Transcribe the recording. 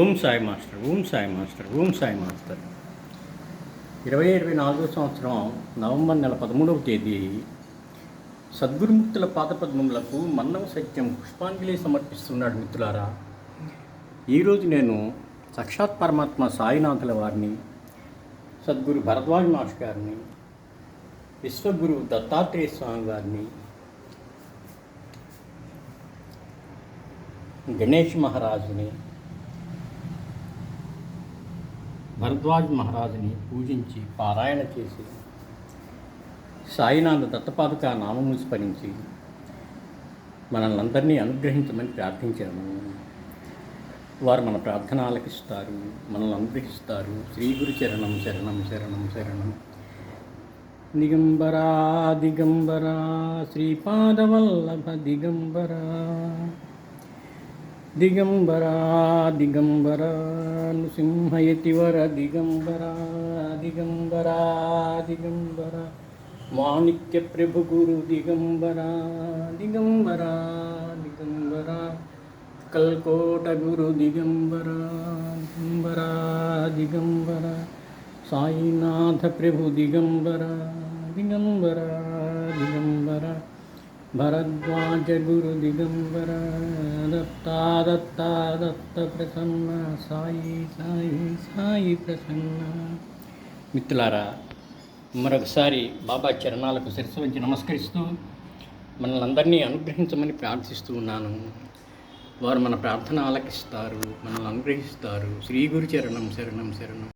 Om Sai master, Om Sai master, Om Sai master. 2024 సంవత్సరం November నెల 13వ తేదీ సద్గురుముక్తుల పాదపద్మములకు మన్నవ సత్యం పుష్పాంజలి సమర్పిస్తున్నాడు. మిత్రులారా, ఈరోజు నేను సాక్షాత్ పరమాత్మ సాయినాథుల వారిని, సద్గురు భరద్వాజ్ మాస్టర్ గారిని, విశ్వగురు దత్తాత్రేయ స్వామి గారిని, గణేష్ మహారాజుని, భరద్వాజ్ మహారాజుని పూజించి పారాయణ చేసి సాయినాథ దత్తపాదుక నామము స్మరించి మనల్ని అందరినీ అనుగ్రహించమని ప్రార్థించాము. వారు మన ప్రార్థన ఆలకిస్తారు, మనల్ని అనుగ్రహిస్తారు. శ్రీ గురు చరణం శరణం శరణం శరణం. దిగంబరా దిగంబరా శ్రీపాదవల్లభ దిగంబరా, దిగంబరా దిగంబరా నృసింహయతివర దిగంబరా, దిగంబరా దిగంబరా మాణిక్య ప్రభు గురు దిగంబరా, దిగంబరా దిగంబరా కల్కోట గురు దిగంబరా, దిగంబరా దిగంబరా సాయినాథ ప్రభు దిగంబరా, దిగంబరా దిగంబరా భరద్వాజ గురు దిగంబర, దత్తా దత్తా దత్త ప్రసన్న సాయి సాయి సాయి ప్రసన్న. మిత్రులారా, మరొకసారి బాబా చరణాలకు శిరస్సు వంచి నమస్కరిస్తూ మనల్ని అందరినీ అనుగ్రహించమని ప్రార్థిస్తూ ఉన్నాను. వారు మన ప్రార్థన ఆలకిస్తారు, మనల్ని అనుగ్రహిస్తారు. శ్రీ గురు చరణం శరణం శరణం.